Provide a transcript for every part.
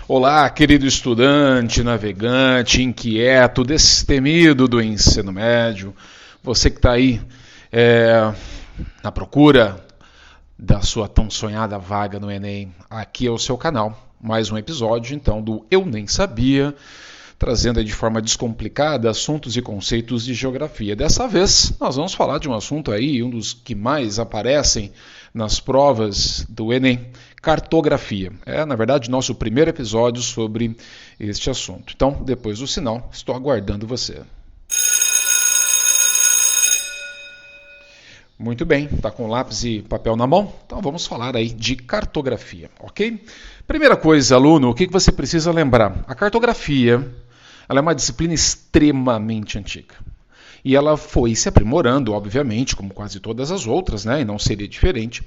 Olá, querido estudante, navegante, inquieto, destemido do ensino médio, você que está aí na procura da sua tão sonhada vaga no Enem, aqui é o seu canal. Mais um episódio, então, do Eu Nem Sabia, trazendo aí de forma descomplicada assuntos e conceitos de geografia. Dessa vez, nós vamos falar de um assunto aí, um dos que mais aparecem nas provas do Enem, cartografia. É, na verdade, nosso primeiro episódio sobre este assunto. Então, depois do sinal, estou aguardando você. Muito bem, está com lápis e papel na mão? Então vamos falar aí de cartografia, ok? Primeira coisa, aluno, o que você precisa lembrar? A cartografia ela é uma disciplina extremamente antiga. E ela foi se aprimorando, obviamente, como quase todas as outras, né? E não seria diferente.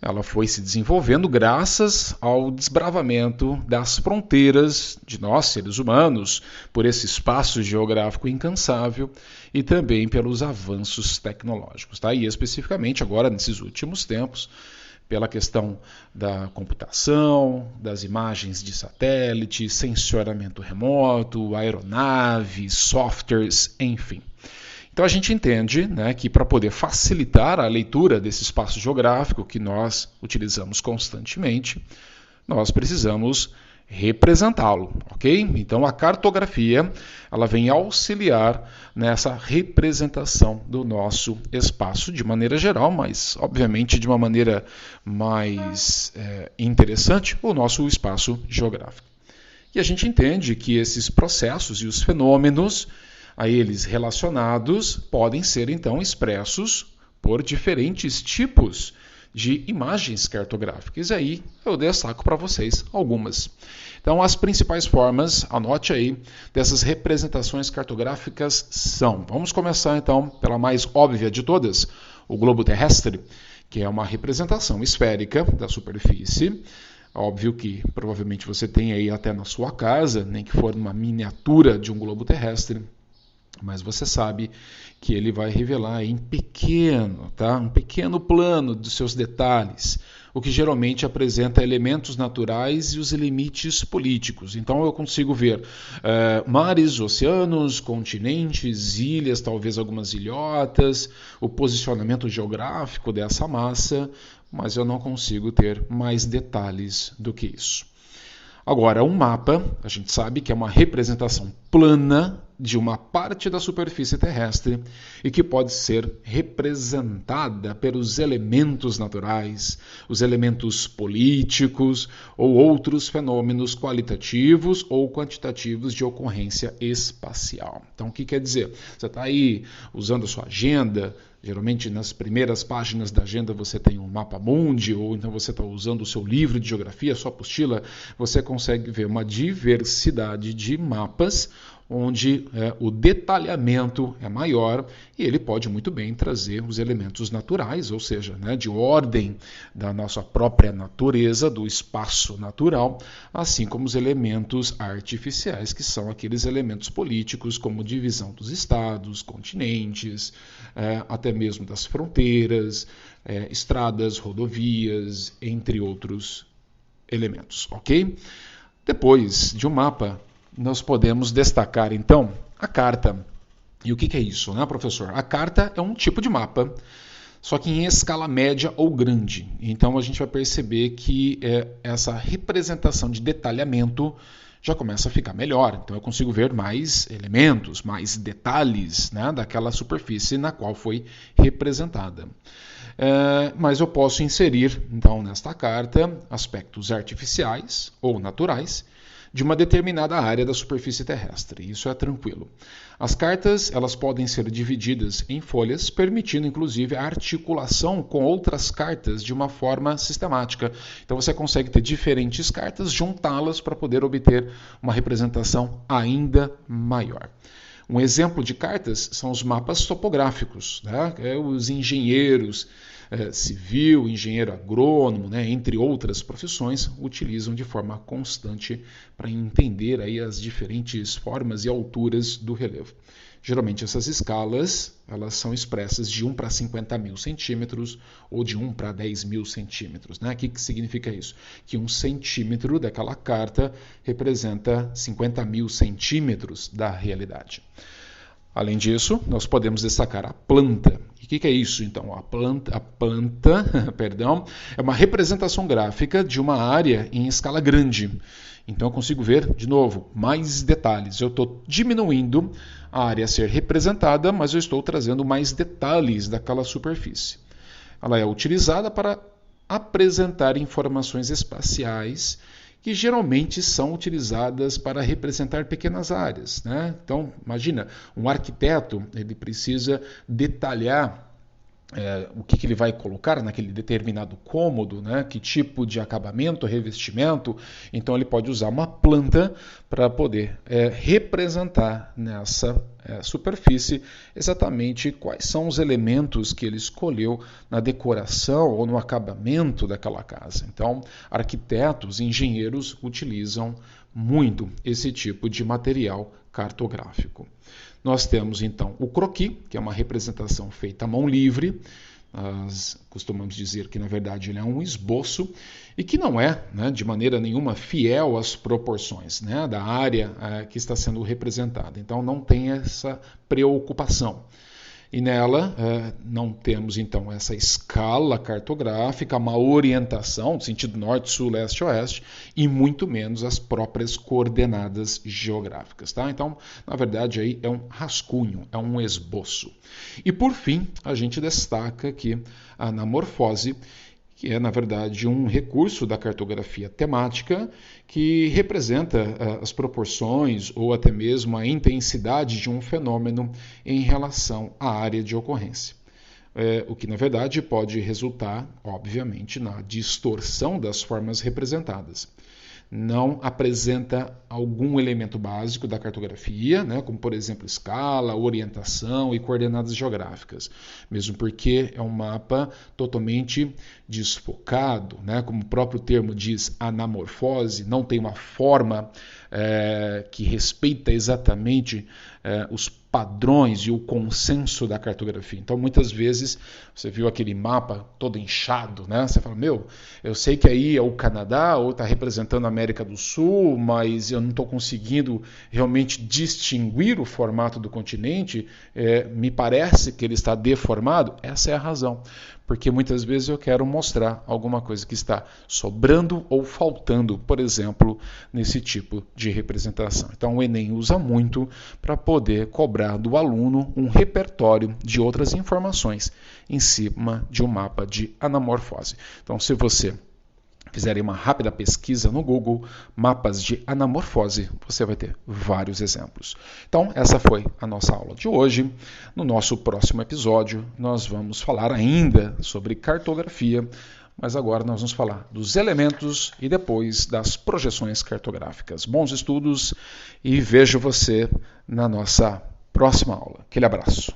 Ela foi se desenvolvendo graças ao desbravamento das fronteiras de nós, seres humanos, por esse espaço geográfico incansável e também pelos avanços tecnológicos. Tá? E especificamente agora, nesses últimos tempos, pela questão da computação, das imagens de satélite, sensoramento remoto, aeronaves, softwares, enfim. Então a gente entende, né, que para poder facilitar a leitura desse espaço geográfico que nós utilizamos constantemente, nós precisamos representá-lo, ok? Então a cartografia ela vem auxiliar nessa representação do nosso espaço de maneira geral, mas obviamente de uma maneira mais interessante, o nosso espaço geográfico. E a gente entende que esses processos e os fenômenos a eles relacionados podem ser então expressos por diferentes tipos de imagens cartográficas. E aí eu destaco para vocês algumas. Então as principais formas, anote aí, dessas representações cartográficas são, vamos começar então pela mais óbvia de todas, o globo terrestre, que é uma representação esférica da superfície. Óbvio que provavelmente você tem aí até na sua casa, nem que for uma miniatura de um globo terrestre, mas você sabe que ele vai revelar em pequeno, tá? Um pequeno plano dos seus detalhes, o que geralmente apresenta elementos naturais e os limites políticos. Então eu consigo ver mares, oceanos, continentes, ilhas, talvez algumas ilhotas, o posicionamento geográfico dessa massa, mas eu não consigo ter mais detalhes do que isso. Agora, um mapa, a gente sabe que é uma representação plana de uma parte da superfície terrestre e que pode ser representada pelos elementos naturais, os elementos políticos ou outros fenômenos qualitativos ou quantitativos de ocorrência espacial. Então, o que quer dizer? Você está aí usando a sua agenda. Geralmente, nas primeiras páginas da agenda, você tem um mapa mundi, ou então você está usando o seu livro de geografia, a sua apostila, você consegue ver uma diversidade de mapas onde o detalhamento é maior e ele pode muito bem trazer os elementos naturais, ou seja, de ordem da nossa própria natureza, do espaço natural, assim como os elementos artificiais, que são aqueles elementos políticos, como divisão dos estados, continentes, até mesmo das fronteiras, estradas, rodovias, entre outros elementos, ok? Depois de um mapa, nós podemos destacar, então, a carta. E o que é isso, né, professor? A carta é um tipo de mapa, só que em escala média ou grande. Então, a gente vai perceber que essa representação de detalhamento já começa a ficar melhor. Então, eu consigo ver mais elementos, mais detalhes, né, daquela superfície na qual foi representada. Mas eu posso inserir, então, nesta carta, aspectos artificiais ou naturais de uma determinada área da superfície terrestre. Isso é tranquilo. As cartas elas podem ser divididas em folhas, permitindo inclusive a articulação com outras cartas de uma forma sistemática. Então você consegue ter diferentes cartas, juntá-las para poder obter uma representação ainda maior. Um exemplo de cartas são os mapas topográficos, né? Os engenheiros civil, engenheiro agrônomo, né, entre outras profissões, utilizam de forma constante para entender aí as diferentes formas e alturas do relevo. Geralmente essas escalas elas são expressas de 1 para 50 mil centímetros ou de 1 para 10 mil centímetros. Né? O que significa isso? Que 1 centímetro daquela carta representa 50 mil centímetros da realidade. Além disso, nós podemos destacar a planta. E o que é isso, então? A planta perdão, é uma representação gráfica de uma área em escala grande. Então eu consigo ver, de novo, mais detalhes. Eu estou diminuindo a área a ser representada, mas eu estou trazendo mais detalhes daquela superfície. Ela é utilizada para apresentar informações espaciais que geralmente são utilizadas para representar pequenas áreas. Né? Então, imagina, um arquiteto ele precisa detalhar o que ele vai colocar naquele determinado cômodo, né? Que tipo de acabamento, revestimento. Então ele pode usar uma planta para poder representar nessa superfície exatamente quais são os elementos que ele escolheu na decoração ou no acabamento daquela casa. Então, arquitetos, engenheiros utilizam muito esse tipo de material cartográfico. Nós temos então o croquis, que é uma representação feita à mão livre. Nós costumamos dizer que na verdade ele é um esboço e que não é, né, de maneira nenhuma fiel às proporções, né, da área que está sendo representada. Então não tem essa preocupação. E nela não temos então essa escala cartográfica, uma orientação, sentido norte, sul, leste, oeste, e muito menos as próprias coordenadas geográficas. Tá? Então, na verdade, aí é um rascunho, é um esboço. E por fim, a gente destaca aqui a anamorfose, que é, na verdade, um recurso da cartografia temática que representa as proporções ou até mesmo a intensidade de um fenômeno em relação à área de ocorrência. O que, na verdade, pode resultar, obviamente, na distorção das formas representadas. Não apresenta algum elemento básico da cartografia, né, como, por exemplo, escala, orientação e coordenadas geográficas, mesmo porque é um mapa totalmente desfocado, né, como o próprio termo diz, anamorfose, não tem uma forma que respeita exatamente os padrões e o consenso da cartografia. Então, muitas vezes, você viu aquele mapa todo inchado, né? Você fala, eu sei que aí é o Canadá ou está representando a América do Sul, mas eu não estou conseguindo realmente distinguir o formato do continente, me parece que ele está deformado. Essa é a razão. Porque muitas vezes eu quero mostrar alguma coisa que está sobrando ou faltando, por exemplo, nesse tipo de representação. Então o Enem usa muito para poder cobrar do aluno um repertório de outras informações em cima de um mapa de anamorfose. Então, se você fizerem uma rápida pesquisa no Google, mapas de anamorfose, você vai ter vários exemplos. Então, essa foi a nossa aula de hoje. No nosso próximo episódio, nós vamos falar ainda sobre cartografia, mas agora nós vamos falar dos elementos e depois das projeções cartográficas. Bons estudos e vejo você na nossa próxima aula. Aquele abraço.